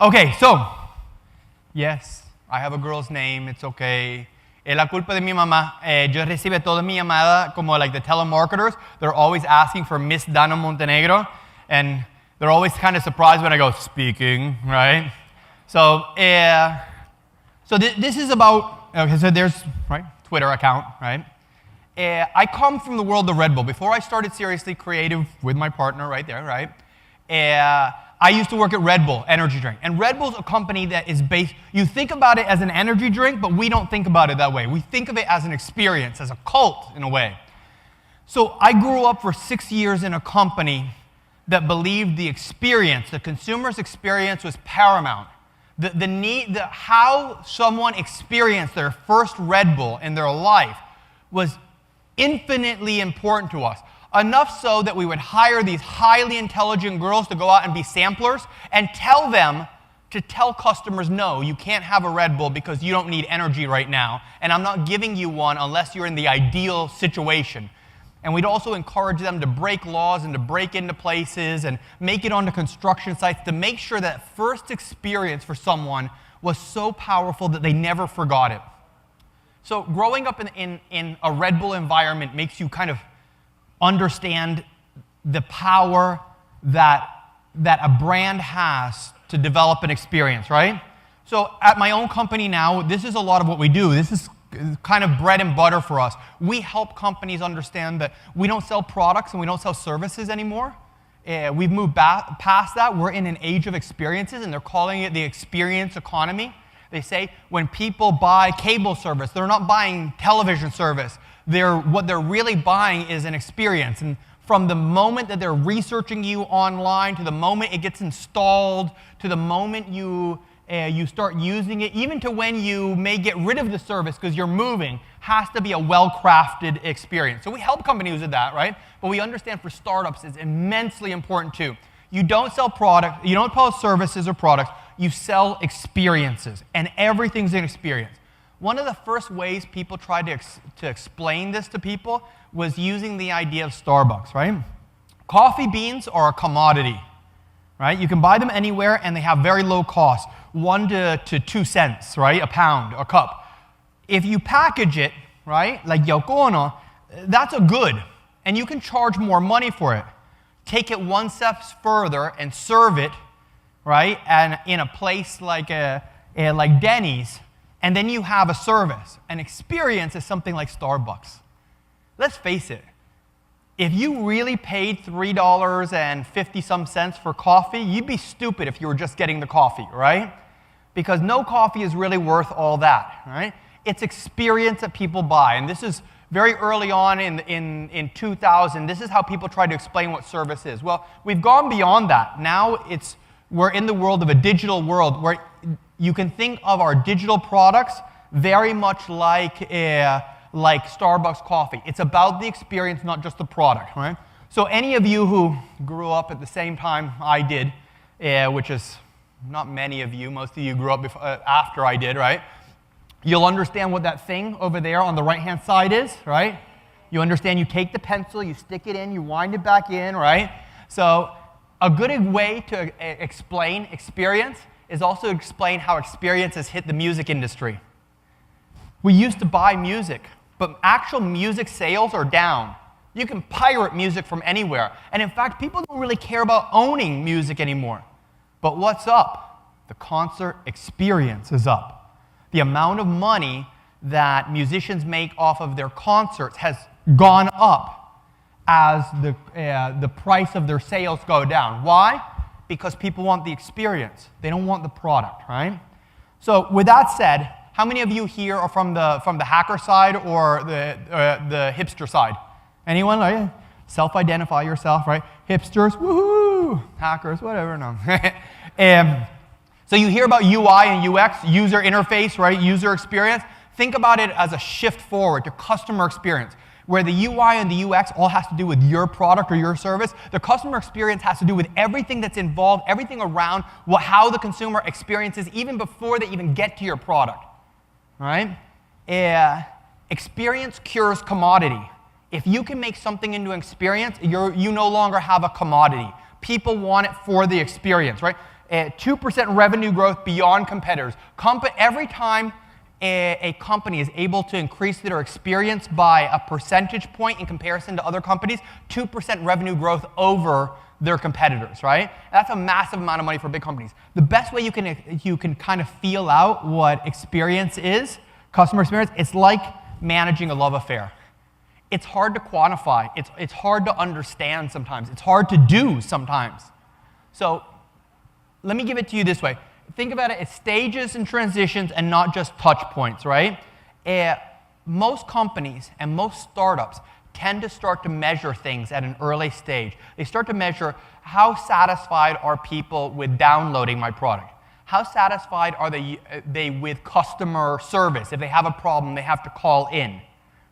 Okay, so, yes, I have a girl's name, it's okay. Es la culpa de mi mamá. Yo recibo toda mi llamada como like the telemarketers. They're always asking for Miss Dana Montenegro, and they're always kind of surprised when I go, speaking, right? So, this is about, okay, so there's, right, Twitter account, right? I come from the world of Red Bull. Before I started Seriously Creative with my partner right there, right? I used to work at Red Bull, energy drink. And Red Bull's a company that is based, you think about it as an energy drink, but we don't think about it that way. We think of it as an experience, as a cult in a way. So I grew up for 6 years in a company that believed the experience, the consumer's experience was paramount. How someone experienced their first Red Bull in their life was infinitely important to us. Enough so that we would hire these highly intelligent girls to go out and be samplers and tell them to tell customers, no, you can't have a Red Bull because you don't need energy right now, and I'm not giving you one unless you're in the ideal situation. And we'd also encourage them to break laws and to break into places and make it onto construction sites to make sure that first experience for someone was so powerful that they never forgot it. So growing up in a Red Bull environment makes you kind of understand the power that a brand has to develop an experience, right? So at my own company now, this is a lot of what we do. This is kind of bread and butter for us. We help companies understand that we don't sell products and we don't sell services anymore. We've moved past that. We're in an age of experiences, and they're calling it the experience economy. They say when people buy cable service, they're not buying television service. What they're really buying is an experience. And from the moment that they're researching you online, to the moment it gets installed, to the moment you start using it, even to when you may get rid of the service because you're moving, has to be a well-crafted experience. So we help companies with that, right? But we understand for startups it's immensely important too. You don't sell product, you don't sell services or products, you sell experiences, and everything's an experience. One of the first ways people tried to explain this to people was using the idea of Starbucks, right? Coffee beans are a commodity, right? You can buy them anywhere, and they have very low cost, 1 to 2 cents, right? A pound, a cup. If you package it, right, like Yoko Ono, that's a good, and you can charge more money for it. Take it one step further and serve it, right, and in a place like Denny's, and then you have a service. An experience is something like Starbucks. Let's face it. If you really paid $3.50-some for coffee, you'd be stupid if you were just getting the coffee, right? Because no coffee is really worth all that, right? It's experience that people buy. And this is very early on in 2000. This is how people try to explain what service is. Well, we've gone beyond that. Now we're in the world of a digital world where you can think of our digital products very much like Starbucks coffee. It's about the experience, not just the product, right? So any of you who grew up at the same time I did, which is not many of you, most of you grew up after I did, right? You'll understand what that thing over there on the right-hand side is, right? You understand you take the pencil, you stick it in, you wind it back in, right? So a good way to explain experience is also to explain how experience has hit the music industry. We used to buy music, but actual music sales are down. You can pirate music from anywhere. And in fact, people don't really care about owning music anymore. But what's up? The concert experience is up. The amount of money that musicians make off of their concerts has gone up as the price of their sales go down. Why? Because people want the experience. They don't want the product, right? So with that said, how many of you here are from the hacker side or the hipster side? Anyone? Right? Self-identify yourself, right? Hipsters, woohoo! Hackers, whatever, no. So you hear about UI and UX, user interface, right? User experience. Think about it as a shift forward to customer experience, where the UI and the UX all has to do with your product or your service. The customer experience has to do with everything that's involved, everything around how the consumer experiences even before they even get to your product, right? Experience cures commodity. If you can make something into an experience, you no longer have a commodity. People want it for the experience, right? 2% revenue growth beyond competitors. Every time a company is able to increase their experience by a percentage point in comparison to other companies, 2% revenue growth over their competitors, right? That's a massive amount of money for big companies. The best way you can kind of feel out what experience is, customer experience, it's like managing a love affair. It's hard to quantify. It's hard to understand sometimes. It's hard to do sometimes. So let me give it to you this way. Think about it as stages and transitions and not just touch points, right? Most companies and most startups tend to start to measure things at an early stage. They start to measure how satisfied are people with downloading my product. How satisfied are they with customer service? If they have a problem, they have to call in,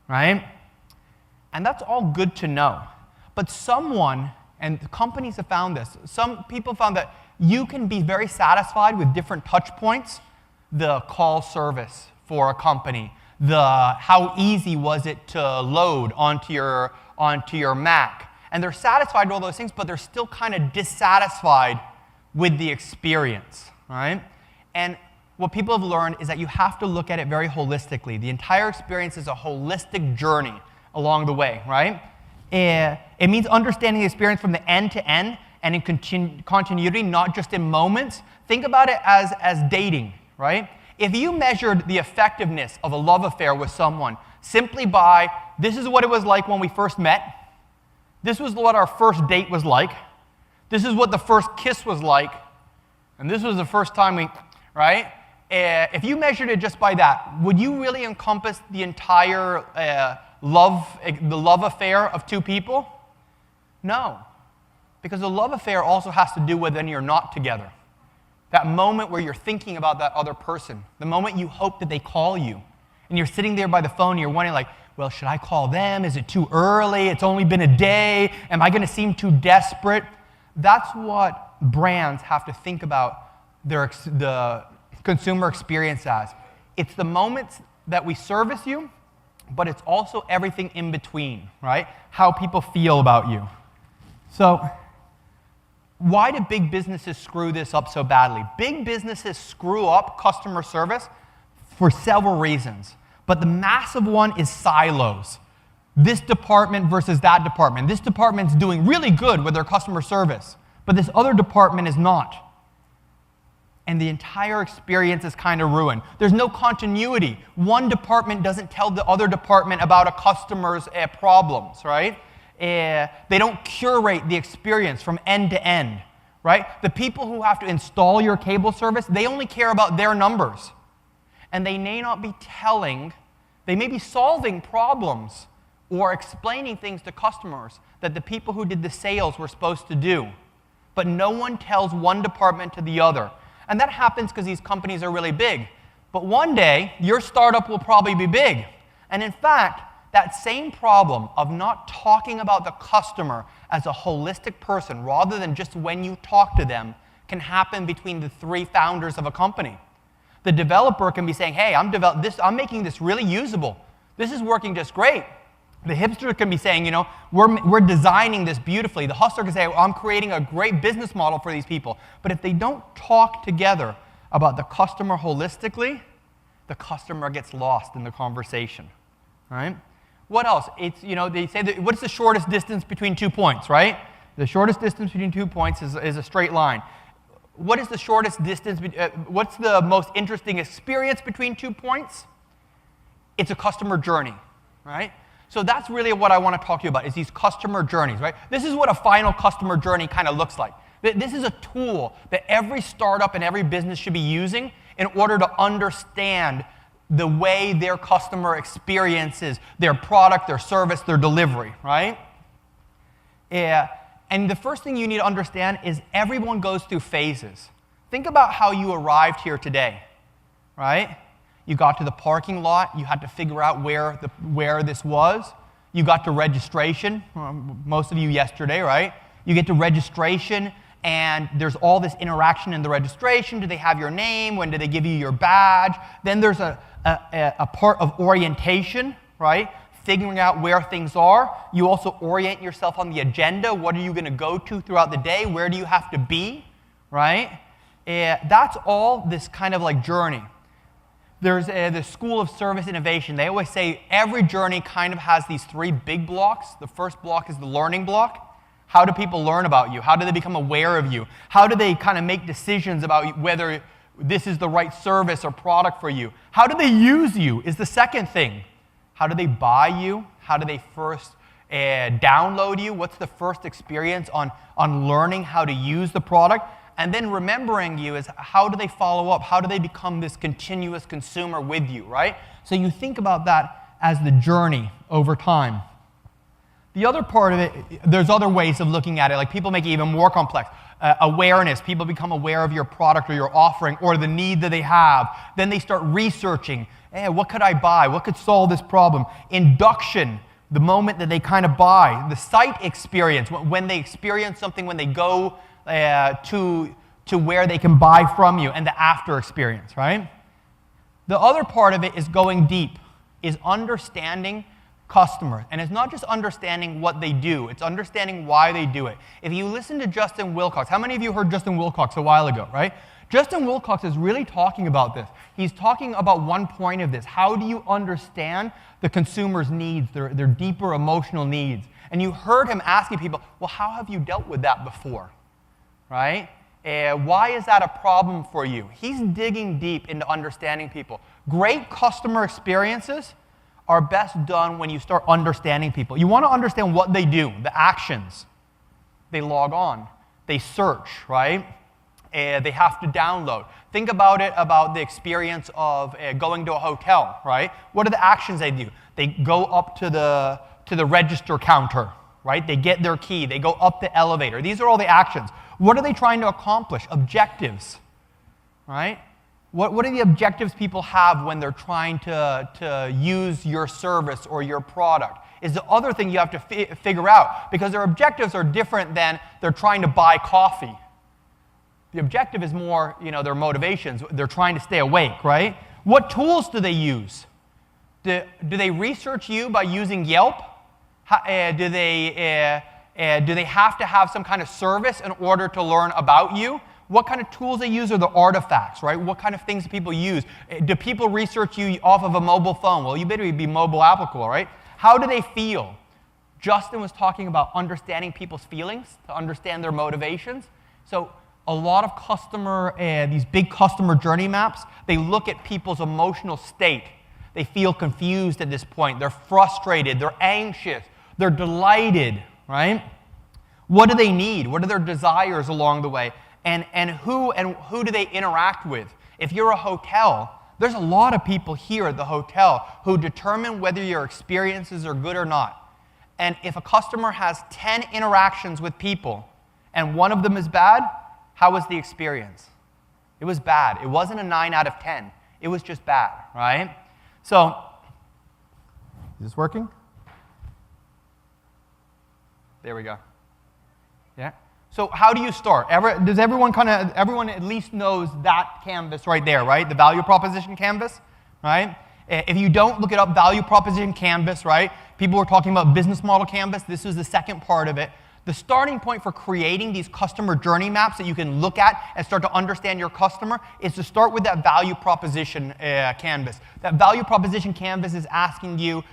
right? And that's all good to know. But and companies have found this, some people found that you can be very satisfied with different touch points. The call service for a company, how easy was it to load onto your Mac. And they're satisfied with all those things, but they're still kind of dissatisfied with the experience, right? And what people have learned is that you have to look at it very holistically. The entire experience is a holistic journey along the way, right? It means understanding the experience from the end to end and in continuity, not just in moments. Think about it as dating, right? If you measured the effectiveness of a love affair with someone simply by, this is what it was like when we first met, this was what our first date was like, this is what the first kiss was like, and this was the first time right? If you measured it just by that, would you really encompass the entire the love affair of two people? No. Because the love affair also has to do with when you're not together. That moment where you're thinking about that other person. The moment you hope that they call you. And you're sitting there by the phone and you're wondering like, well, should I call them? Is it too early? It's only been a day. Am I going to seem too desperate? That's what brands have to think about the consumer experience as. It's the moments that we service you, but it's also everything in between, right? How people feel about you. So why do big businesses screw this up so badly? Big businesses screw up customer service for several reasons. But the massive one is silos. This department versus that department. This department's doing really good with their customer service, but this other department is not. And the entire experience is kind of ruined. There's no continuity. One department doesn't tell the other department about a customer's problems, right? They don't curate the experience from end to end, right? The people who have to install your cable service, they only care about their numbers. And they may not be they may be solving problems or explaining things to customers that the people who did the sales were supposed to do. But no one tells one department to the other. And that happens because these companies are really big. But one day, your startup will probably be big. And in fact, that same problem of not talking about the customer as a holistic person rather than just when you talk to them can happen between the three founders of a company. The developer can be saying, hey, I'm making this really usable. This is working just great. The hipster can be saying, we're designing this beautifully. The hustler can say, well, I'm creating a great business model for these people. But if they don't talk together about the customer holistically, the customer gets lost in the conversation, right? What else? They say that what's the shortest distance between 2 points, right? The shortest distance between 2 points is a straight line. What is the shortest distance? What's the most interesting experience between 2 points? It's a customer journey, right? So that's really what I want to talk to you about, is these customer journeys, right? This is what a final customer journey kind of looks like. This is a tool that every startup and every business should be using in order to understand the way their customer experiences their product, their service, their delivery, right? And the first thing you need to understand is everyone goes through phases. Think about how you arrived here today, right? You got to the parking lot. You had to figure out where this was. You got to registration, most of you yesterday, right? You get to registration, and there's all this interaction in the registration. Do they have your name? When do they give you your badge? Then there's a part of orientation, right? figuring out where things are. You also orient yourself on the agenda. What are you going to go to throughout the day? Where do you have to be, right? That's all this kind of like journey. There's the School of Service Innovation. They always say every journey kind of has these 3 big blocks. The first block is the learning block. How do people learn about you? How do they become aware of you? How do they kind of make decisions about whether this is the right service or product for you? How do they use you is the second thing. How do they buy you? How do they first download you? What's the first experience on learning how to use the product? And then remembering you is how do they follow up? How do they become this continuous consumer with you, right? So you think about that as the journey over time. The other part of it, there's other ways of looking at it, like people make it even more complex. Awareness, people become aware of your product or your offering or the need that they have. Then they start researching, hey, what could I buy? What could solve this problem? Induction, the moment that they kind of buy. The site experience, when they experience something, when they go to where they can buy from you, and the after experience, right? The other part of it is going deep, is understanding customers. And it's not just understanding what they do, it's understanding why they do it. If you listen to Justin Wilcox, how many of you heard Justin Wilcox a while ago, right? Justin Wilcox is really talking about this. He's talking about one point of this. How do you understand the consumer's needs, their deeper emotional needs? And you heard him asking people, well, how have you dealt with that before, right? Why is that a problem for you? He's digging deep into understanding people. Great customer experiences are best done when you start understanding people. You want to understand what they do, the actions. They log on, they search, right? They have to download. Think about it, about the experience of going to a hotel, right? What are the actions they do? They go up to the register counter, right? They get their key, they go up the elevator. These are all the actions. What are they trying to accomplish? Objectives, right? What are the objectives people have when they're trying to use your service or your product? Is the other thing you have to figure out, because their objectives are different than they're trying to buy coffee. The objective is more, their motivations. They're trying to stay awake, right? What tools do they use? Do they research you by using Yelp? Do they have to have some kind of service in order to learn about you? What kind of tools they use are the artifacts, right? What kind of things do people use? Do people research you off of a mobile phone? Well, you better be mobile applicable, right? How do they feel? Justin was talking about understanding people's feelings, to understand their motivations. So a lot of these big customer journey maps, they look at people's emotional state. They feel confused at this point. They're frustrated. They're anxious. They're delighted, right? What do they need? What are their desires along the way? And who do they interact with? If you're a hotel, there's a lot of people here at the hotel who determine whether your experiences are good or not. And if a customer has 10 interactions with people and one of them is bad, how was the experience? It was bad. It wasn't a 9 out of 10. It was just bad, right? So, is this working? There we go. Yeah? So how do you start? Does everyone at least knows that canvas right there, right? The value proposition canvas, right? If you don't, look it up, value proposition canvas, right? People were talking about business model canvas. This was the second part of it. The starting point for creating these customer journey maps that you can look at and start to understand your customer is to start with that value proposition canvas. That value proposition canvas is asking you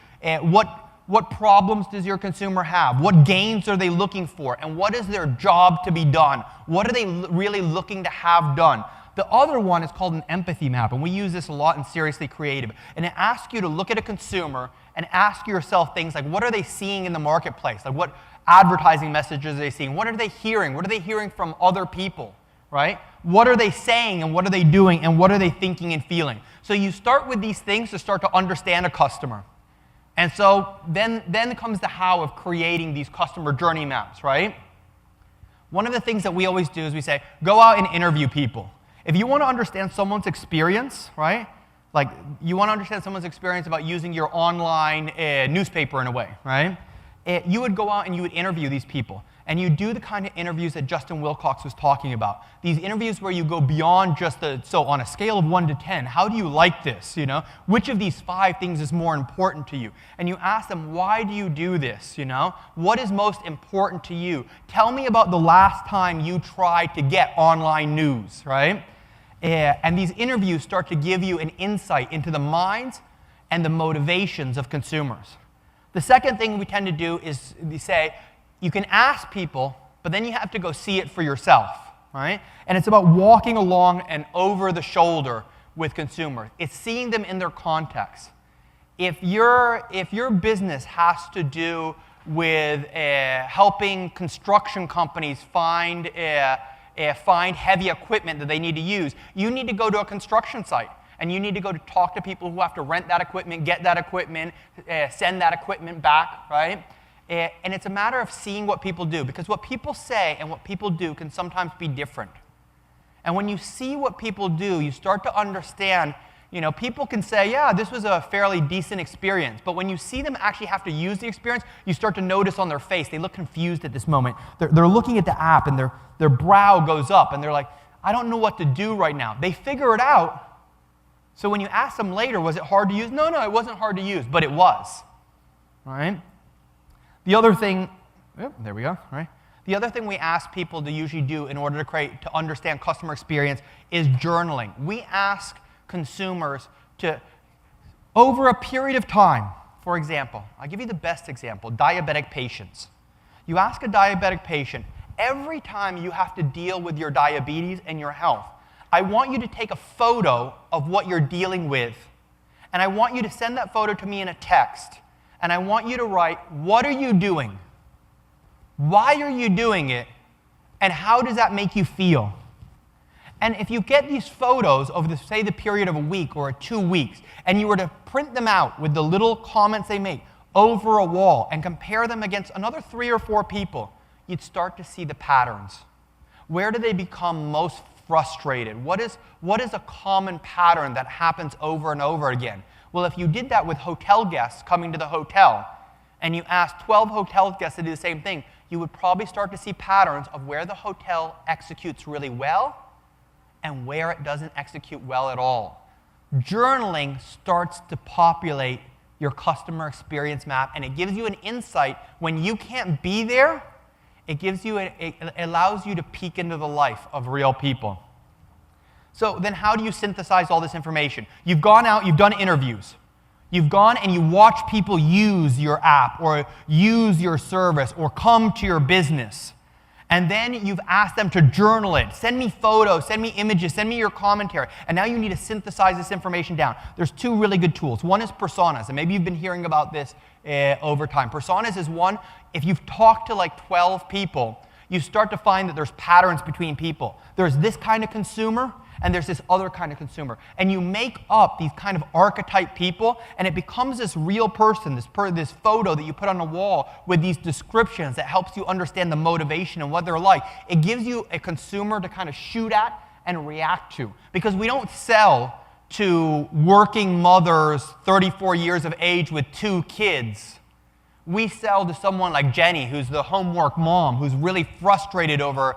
what problems does your consumer have? What gains are they looking for? And what is their job to be done? What are they really looking to have done? The other one is called an empathy map, and we use this a lot in Seriously Creative. And it asks you to look at a consumer and ask yourself things like, what are they seeing in the marketplace? Like, what advertising messages are they seeing? What are they hearing? What are they hearing from other people, right? What are they saying, and what are they doing, and what are they thinking and feeling? So you start with these things to start to understand a customer. And so then comes the how of creating these customer journey maps, right? One of the things that we always do is we say, go out and interview people. If you want to understand someone's experience, right? Like, you want to understand someone's experience about using your online newspaper in a way, right? You would go out and you would interview these people. and you do the kind of interviews that Justin Wilcox was talking about. These interviews where you go beyond just so on a scale of 1 to 10, how do you like this, you know? Which of these 5 things is more important to you? And you ask them, why do you do this, you know? What is most important to you? Tell me about the last time you tried to get online news, right? And these interviews start to give you an insight into the minds and the motivations of consumers. The second thing we tend to do is we say, you can ask people, but then you have to go see it for yourself, right? And it's about walking along and over the shoulder with consumers. It's seeing them in their context. If your business has to do with helping construction companies find heavy equipment that they need to use, you need to go to a construction site. And you need to go to talk to people who have to rent that equipment, get that equipment, send that equipment back, right? And it's a matter of seeing what people do, because what people say and what people do can sometimes be different. And when you see what people do, you start to understand, you know, people can say, yeah, this was a fairly decent experience. But when you see them actually have to use the experience, you start to notice on their face, they look confused at this moment. They're looking at the app and their brow goes up and they're like, I don't know what to do right now. They figure it out. So when you ask them later, was it hard to use? No, it wasn't hard to use, but it was, right? The other thing, there we go, right? The other thing we ask people to usually do in order to understand customer experience is journaling. We ask consumers to, over a period of time, for example, I'll give you the best example, diabetic patients. You ask a diabetic patient, every time you have to deal with your diabetes and your health, I want you to take a photo of what you're dealing with, and I want you to send that photo to me in a text, and I want you to write, what are you doing? Why are you doing it? And how does that make you feel? And if you get these photos over, say, the period of a week or 2 weeks, and you were to print them out with the little comments they make over a wall and compare them against another 3 or 4 people, you'd start to see the patterns. Where do they become most frustrated? What is a common pattern that happens over and over again? Well, if you did that with hotel guests coming to the hotel, and you asked 12 hotel guests to do the same thing, you would probably start to see patterns of where the hotel executes really well and where it doesn't execute well at all. Journaling starts to populate your customer experience map, and it gives you an insight when you can't be there. It allows you to peek into the life of real people. So then how do you synthesize all this information? You've gone out, you've done interviews. You've gone and you watch people use your app or use your service or come to your business. And then you've asked them to journal it. Send me photos, send me images, send me your commentary. And now you need to synthesize this information down. There's 2 really good tools. One is personas, and maybe you've been hearing about this over time. Personas is one, if you've talked to like 12 people, you start to find that there's patterns between people. There's this kind of consumer, and there's this other kind of consumer. And you make up these kind of archetype people, and it becomes this real person, this photo that you put on the wall with these descriptions that helps you understand the motivation and what they're like. It gives you a consumer to kind of shoot at and react to. Because we don't sell to working mothers 34 years of age with 2 kids. We sell to someone like Jenny, who's the homework mom, who's really frustrated over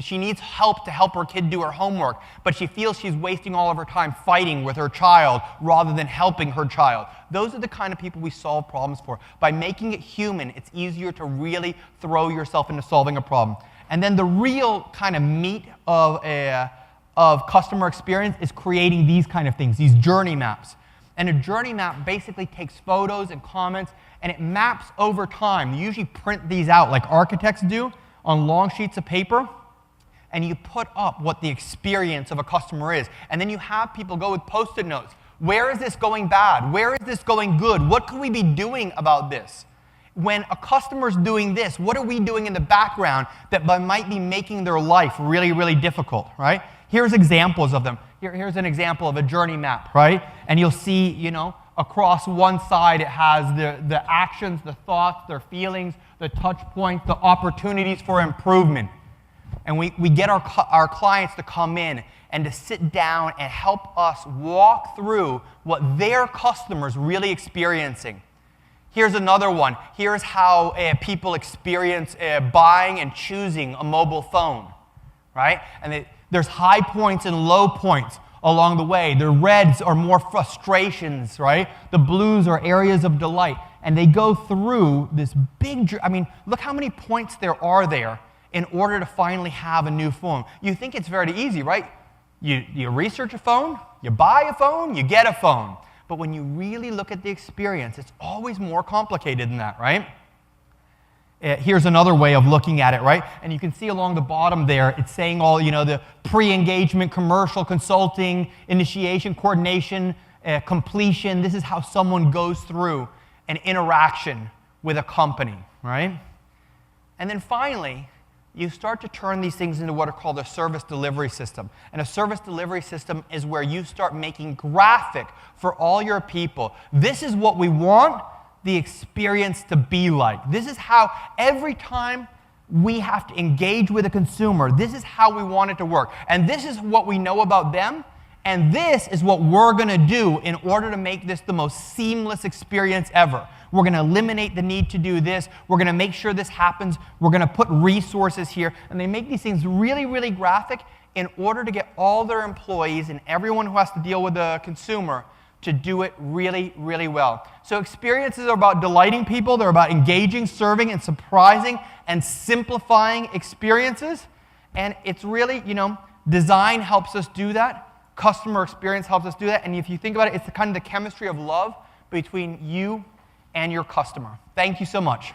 she needs help to help her kid do her homework, but she feels she's wasting all of her time fighting with her child rather than helping her child. Those are the kind of people we solve problems for. By making it human, it's easier to really throw yourself into solving a problem. And then the real kind of meat of customer experience is creating these kind of things, these journey maps. And a journey map basically takes photos and comments, and it maps over time. You usually print these out like architects do on long sheets of paper, and you put up what the experience of a customer is. And then you have people go with Post-it notes. Where is this going bad? Where is this going good? What could we be doing about this? When a customer's doing this, what are we doing in the background that might be making their life really, really difficult, right? Here's examples of them. Here's an example of a journey map, right? And you'll see, you know, across one side it has the actions, the thoughts, their feelings, the touch points, the opportunities for improvement. And we get our clients to come in and to sit down and help us walk through what their customers really experiencing. Here's another one. Here's how people experience buying and choosing a mobile phone, right? And there's high points and low points along the way. The reds are more frustrations, right? The blues are areas of delight. And they go through this big, look how many points there are there in order to finally have a new phone. You think it's very easy, right? You research a phone, you buy a phone, you get a phone. But when you really look at the experience, it's always more complicated than that, right? Here's another way of looking at it, right? And you can see along the bottom there, it's saying all, the pre-engagement, commercial, consulting, initiation, coordination, completion. This is how someone goes through an interaction with a company, right? And then finally, you start to turn these things into what are called a service delivery system. And a service delivery system is where you start making graphic for all your people. This is what we want the experience to be like. This is how every time we have to engage with a consumer, this is how we want it to work. And this is what we know about them. And this is what we're going to do in order to make this the most seamless experience ever. We're going to eliminate the need to do this. We're going to make sure this happens. We're going to put resources here. And they make these things really, really graphic in order to get all their employees and everyone who has to deal with the consumer to do it really, really well. So experiences are about delighting people. They're about engaging, serving, and surprising and simplifying experiences. And it's really, design helps us do that. Customer experience helps us do that. And if you think about it, it's the kind of the chemistry of love between you and your customer. Thank you so much.